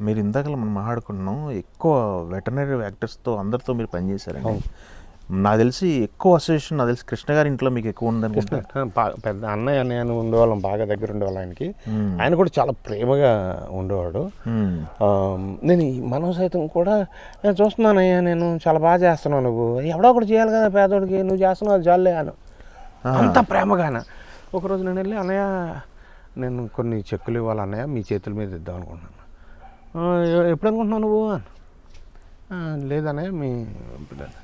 మీరు ఇందాక మనం మాట్లాడుకున్నాం, ఎక్కువ వెటర్నరీ యాక్టర్స్తో అందరితో మీరు పనిచేశారండి. నాకు తెలిసి ఎక్కువ అసోసియేషన్, నాకు తెలిసి కృష్ణ గారి ఇంట్లో మీకు ఎక్కువ ఉందనుకుంటా. పెద్ద అన్నయ్య నేను ఉండేవాళ్ళం, బాగా దగ్గర ఉండేవాళ్ళం ఆయనకి. ఆయన కూడా చాలా ప్రేమగా ఉండేవాడు. నేను మనం సైతం కూడా నేను చూస్తున్నానయ్యా, నేను చాలా బాగా చేస్తున్నావు, నువ్వు ఎవడో ఒకటి చేయాలి కదా పేదోడికి, నువ్వు చేస్తున్నావు అది జాలే అను, అంత ప్రేమగాన. ఒకరోజు నేను వెళ్ళి, అన్నయ్య నేను కొన్ని చెక్కులు ఇవ్వాలి అన్నయ్య, మీ చేతుల మీద ఇద్దాం అనుకుంటున్నాను. ఎప్పుడు అనుకుంటున్నావు నువ్వు అని. లేదన్నయ్య, మీ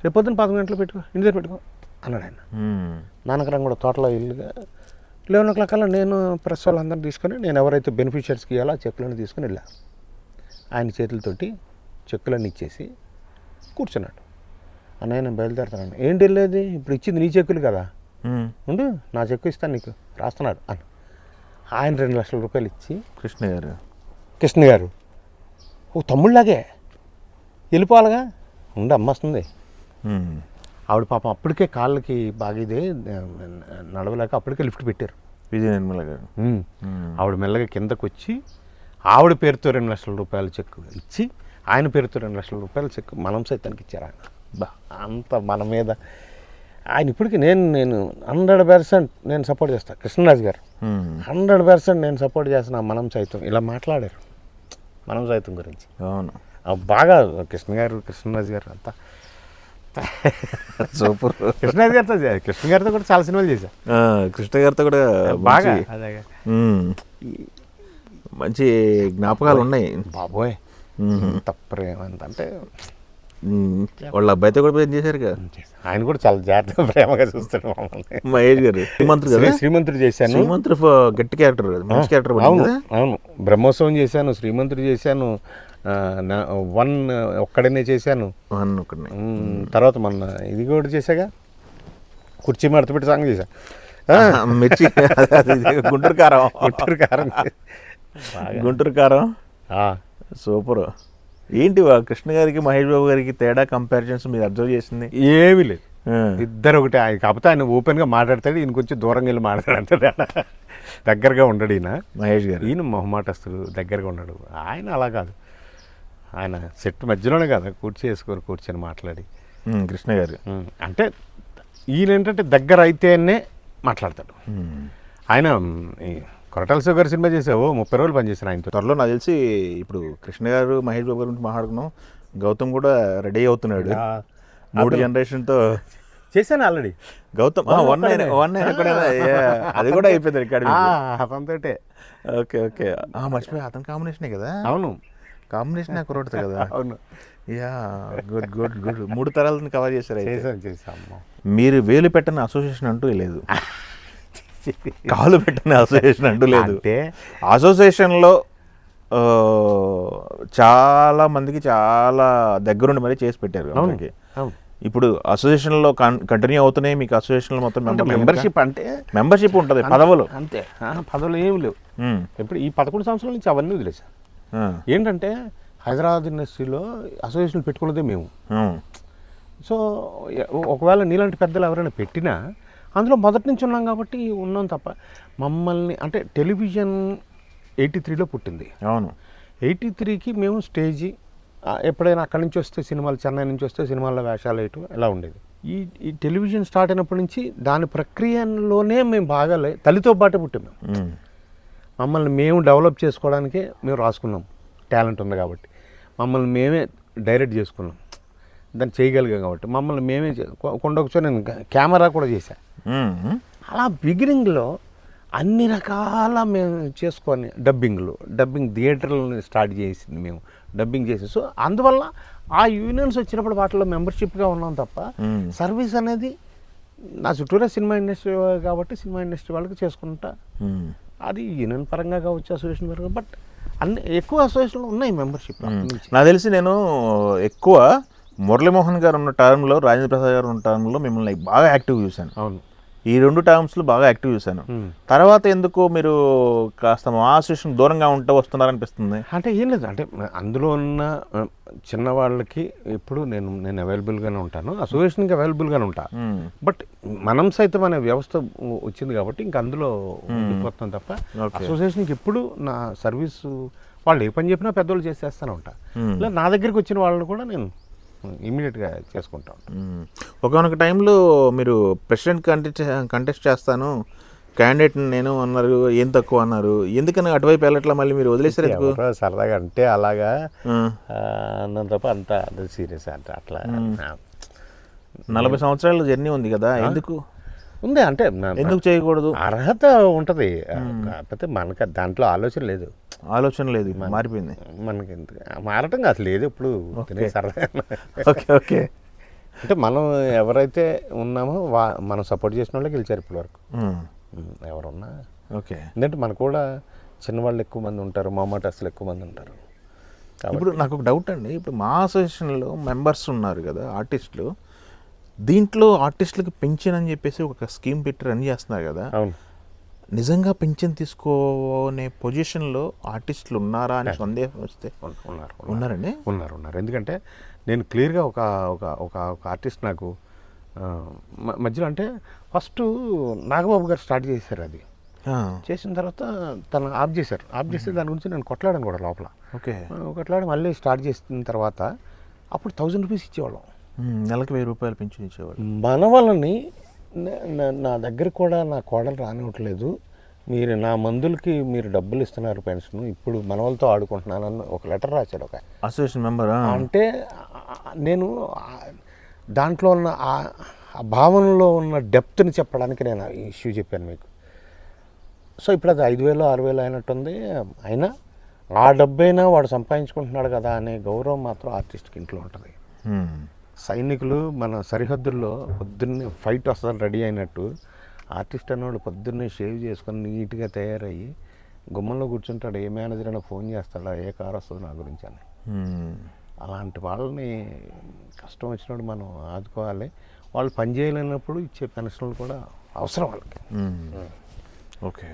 రేపు పొద్దున్న 11 గంటలు పెట్టుకో, ఇంటి దగ్గర పెట్టుకో అన్నాడు ఆయన. నాన్నకరం కూడా తోటలో ఇల్లుగా 11 o'clock కల్లా నేను ప్రెస్ వాళ్ళందరినీ తీసుకొని, నేను ఎవరైతే బెనిఫిషియర్స్కి ఇవ్వాలో ఆ చెక్కులను తీసుకొని వెళ్ళా. ఆయన చేతులతోటి చెక్కులన్నీ ఇచ్చేసి కూర్చున్నాడు. అన్నయ్య నేను బయలుదేరుతాను. ఏంటి వెళ్ళేది, ఇప్పుడు ఇచ్చింది నీ చెక్కులు కదా, ఉండు నా చెక్కు ఇస్తాను నీకు, రాస్తున్నాడు అని. ఆయన 2 లక్షల రూపాయలు ఇచ్చి, కృష్ణ గారు ఓ తమ్ముళ్ళలాగే వెళ్ళిపోవాలిగా, ఉండి అమ్మస్తుంది. ఆవిడ పాపం అప్పటికే కాళ్ళకి బాగా ఇదే నడవలేక అప్పటికే లిఫ్ట్ పెట్టారు. విజయ నిర్మల గారు ఆవిడ మెల్లగా కిందకు వచ్చి ఆవిడ పేరుతో 2 లక్షల రూపాయల చెక్ ఇచ్చి, ఆయన పేరుతో 2 లక్షల రూపాయల చెక్ మనం సైతానికి ఇచ్చారు ఆయన. అంత మన మీద ఆయన ఇప్పటికీ నేను 100% నేను సపోర్ట్ చేస్తాను. కృష్ణరాజు గారు 100% నేను సపోర్ట్ చేస్తున్నా. మనం సైతం ఇలా మాట్లాడారు మనం సైతం గురించి. అవును, బాగా కృష్ణరాజు గారు అంతా సూపర్. కృష్ణ గారితో కూడా చాలా సినిమాలు చేశా. కృష్ణ గారితో కూడా బాగా మంచి జ్ఞాపకాలు ఉన్నాయి. బాబోయ్ తప్పరేమంటే వాళ్ళ అబ్బాయితో కూడా ఏం చేశారు కదా, ఆయన కూడా చాలా జాగ్రత్తగా ప్రేమగా చూస్తాడు మమ్మల్ని. మహేష్ గారు శ్రీమంతుడు చేశాను. శ్రీమంతుడు గట్టి క్యారెక్టర్, మంచి క్యారెక్టర్. అవును, బ్రహ్మోత్సవం చేశాను, శ్రీమంతుడు చేశాను, 1 ఒక్కడనే చేశాను. తర్వాత మొన్న ఇది కూడా చేశాగా, కుర్చీ మడత పెట్టి సాంగ్ చేశా. మిర్చి గుంటూరు కారం, గుంటూరు కారం సూపర్. ఏంటి కృష్ణ గారికి మహేష్ బాబు గారికి తేడా, కంపారిజన్స్ మీరు అబ్జర్వ్ చేసింది? ఏమీ లేదు, ఇద్దరు ఒకటి. ఆయన కాకపోతే ఆయన ఓపెన్గా మాట్లాడతాడు, ఈయన కొంచెం దూరంగా వెళ్ళి మాట్లాడతాడు. దగ్గరగా ఉండడు ఈయన మహేష్ గారు. ఈయన మొహమాటస్తుడు, దగ్గరగా ఉండడు. ఆయన అలా కాదు, ఆయన సెట్ మధ్యలోనే కదా కూర్చొని మాట్లాడి. కృష్ణ గారు అంటే ఈయన ఏంటంటే దగ్గర అయితేనే మాట్లాడతాడు. ఆయన కొరటాల శివ గారు సినిమా చేసావు, 30 రోజులు పనిచేశాను ఆయనతో. త్వరలో నాకు తెలిసి ఇప్పుడు కృష్ణ గారు మహేష్ బాబు గారి గురించి మాట్లాడుకున్నాం. గౌతమ్ కూడా రెడీ అవుతున్నాడు, 3 జనరేషన్తో చేశాను ఆల్రెడీ. గౌతమ్ 1 కూడా అది కూడా అయిపోయింది రికార్డు అతనితోటే. ఓకే ఓకే, మర్చిపోయి అతని కాంబినేషనే కదా. అవును, కాంబినేషన్ కురవుతుంది కదా. అవును, యా గుడ్ గుడ్ గుడ్. 3 తరాలను కవర్ చేశారు. చేశాము. మీరు వేలు పెట్టని అసోసియేషన్ అంటూ లేదు, కాలు పెట్టని అసోసియేషన్ అంటూ లేదు. అసోసియేషన్లో చాలా మందికి చాలా దగ్గరుండి మరీ చేసి పెట్టారు. ఇప్పుడు అసోసియేషన్లో కంటిన్యూ అవుతున్నాయి మీకు? అసోసియేషన్లో మొత్తం మెంబర్షిప్ ఉంటుంది, పదవులు అంతే. పదవులు ఏమి లేవు. ఇప్పుడు ఈ 11 సంవత్సరాల నుంచి అవన్నీ వదిలేసా. ఏంటంటే హైదరాబాద్ ఇండస్ట్రీలో అసోసియేషన్లు పెట్టుకున్నదే మేము. సో ఒకవేళ నీలాంటి పెద్దలు ఎవరైనా పెట్టినా అందులో మొదటి నుంచి ఉన్నాం కాబట్టి ఉన్నాం తప్ప, మమ్మల్ని అంటే టెలివిజన్ 83లో పుట్టింది. అవును, 83కి మేము స్టేజీ ఎప్పుడైనా అక్కడి నుంచి వస్తే సినిమాలు, చెన్నై నుంచి వస్తే సినిమాల్లో వేషాలు వేయటం ఎలా ఉండేది. ఈ టెలివిజన్ స్టార్ట్ అయినప్పటి నుంచి దాని ప్రక్రియలోనే మేము బాగా తల్లితో పాటే పుట్టాం. మేము మమ్మల్ని మేము డెవలప్ చేసుకోవడానికే మేము రాసుకున్నాం. టాలెంట్ ఉంది కాబట్టి మమ్మల్ని మేమే డైరెక్ట్ చేసుకున్నాం, దాన్ని చేయగలిగాం కాబట్టి మమ్మల్ని మేమే కొండొకసారి నేను కెమెరా కూడా చేశాను. అలా బిగినింగ్లో అన్ని రకాల మేము చేసుకొని డబ్బింగ్ థియేటర్లను స్టార్ట్ చేసింది మేము, డబ్బింగ్ చేసి. సో అందువల్ల ఆ యూనియన్స్ వచ్చినప్పుడు వాటిలో మెంబర్షిప్గా ఉన్నాం తప్ప సర్వీస్ అనేది నా చుట్టూరా సినిమా ఇండస్ట్రీ కాబట్టి సినిమా ఇండస్ట్రీ వాళ్ళకి చేసుకుంటా. అది యూనియన్ పరంగా కావచ్చు, అసోసియేషన్ పరంగా, బట్ అన్ని ఎక్కువ అసోసియేషన్లు ఉన్నాయి మెంబర్షిప్. నాకు తెలిసి నేను ఎక్కువ మురళీమోహన్ గారు ఉన్న టర్మ్లో, రాజేంద్ర ప్రసాద్ గారు ఉన్న టర్మ్లో మిమ్మల్ని బాగా యాక్టివ్ చూశాను. అవును, ఈ 2 టర్మ్స్లో బాగా యాక్టివ్ చూశాను. తర్వాత ఎందుకు మీరు కాస్త మా అసోసియేషన్ దూరంగా ఉంటూ వస్తున్నారనిపిస్తుంది? అంటే ఏం లేదు, అంటే అందులో ఉన్న చిన్నవాళ్ళకి ఎప్పుడు నేను అవైలబుల్గానే ఉంటాను, అసోసియేషన్కి అవైలబుల్గానే ఉంటాను. బట్ మనం సైతం అనే వ్యవస్థ వచ్చింది కాబట్టి ఇంక అందులో ఉండిపోతాం తప్ప అసోసియేషన్కి ఎప్పుడు నా సర్వీసు వాళ్ళు ఏ పని చెప్పినా పెద్దవాళ్ళు చేసేస్తూనే ఉంటా. ఇలా నా దగ్గరికి వచ్చిన వాళ్ళని కూడా నేను ఇమీడియట్గా చేసుకుంటా ఉంటాను. ఒకనొక టైంలో మీరు ప్రెసిడెంట్ కంటెస్ట్ చేస్తాను క్యాండిడేట్ నేను అన్నారు, ఏం తక్కువ అన్నారు, ఎందుకని అటువైపు వెళ్ళట్లా మళ్ళీ మీరు వదిలేసారు ఎందుకు? సరదాగా అంటే అలాగా అన్నంత తప్ప అంత సీరియస్ అంటే అట్లా 40 సంవత్సరాల జర్నీ ఉంది కదా, ఎందుకు ఉంది అంటే ఎందుకు చేయకూడదు? అర్హత ఉంటుంది, కాకపోతే మనకు దాంట్లో ఆలోచన లేదు. మారిపోయింది మనకి మారటం కాదు లేదు ఇప్పుడు సరదా. Okay okay. అంటే మనం ఎవరైతే ఉన్నామో మనం సపోర్ట్ చేసిన వాళ్ళకి గెలిచారు ఇప్పటి వరకు ఎవరున్నా. ఓకే. ఎందుకంటే మనకు కూడా చిన్నవాళ్ళు ఎక్కువ మంది ఉంటారు, మామాటర్స్లు ఎక్కువ మంది ఉంటారు. ఇప్పుడు నాకు ఒక డౌట్ అండి, ఇప్పుడు మా అసోసియేషన్లో మెంబర్స్ ఉన్నారు కదా ఆర్టిస్టులు, దీంట్లో ఆర్టిస్టులకి పెన్షన్ అని చెప్పేసి ఒక స్కీమ్ పెట్టి రన్ చేస్తున్నారు కదా, అవును నిజంగా పెన్షన్ తీసుకోనే పొజిషన్లో ఆర్టిస్టులు ఉన్నారా అని సందేహం వస్తే ఉన్నారండి. ఉన్నారు. ఎందుకంటే నేను క్లియర్గా ఒక ఒక ఒక ఆర్టిస్ట్ నాకు మధ్యలో అంటే ఫస్ట్ నాగబాబు గారు స్టార్ట్ చేశారు, అది చేసిన తర్వాత తను ఆఫ్ చేస్తే దాని గురించి నేను కొట్లాడాను కూడా లోపల. ఓకే. కొట్లాడి మళ్ళీ స్టార్ట్ చేసిన తర్వాత అప్పుడు 1000 రూపీస్ ఇచ్చేవాళ్ళం, నెలకు 1000 రూపాయలు పెన్షన్ ఇచ్చేవాళ్ళు. మన వాళ్ళని నా దగ్గర కూడా నా కోడలు రానివ్వట్లేదు, మీరు నా మందులకి మీరు డబ్బులు ఇస్తున్నారు పెన్షన్, ఇప్పుడు మన వాళ్ళతో ఆడుకుంటున్నానని ఒక లెటర్ రాశాడు ఒక అసోసియేషన్ మెంబర్. అంటే నేను దాంట్లో ఉన్న ఆ భావనలో ఉన్న డెప్త్ని చెప్పడానికి నేను ఈ ఇష్యూ చెప్పాను మీకు. సో ఇప్పుడు అది 5000 6000 అయినట్టుంది, అయినా ఆ డబ్బైనా వాడు సంపాదించుకుంటున్నాడు కదా అనే గౌరవం మాత్రం ఆర్టిస్ట్కి ఇంట్లో ఉంటుంది. సైనికులు మన సరిహద్దుల్లో పొద్దున్నే ఫైట్ వస్తుందని రెడీ అయినట్టు ఆర్టిస్ట్ అన్నవాడు పొద్దున్నే షేవ్ చేసుకొని నీట్గా తయారయ్యి గుమ్మంలో కూర్చుంటాడు, ఏ మేనేజర్ అయినా ఫోన్ చేస్తాడా ఏ కార్ వస్తుంది నా గురించి అని. అలాంటి వాళ్ళని కష్టం వచ్చినప్పుడు మనం ఆదుకోవాలి. వాళ్ళు పని చేయలేనప్పుడు ఇచ్చే పెన్షన్లు కూడా అవసరం వాళ్ళకి. ఓకే.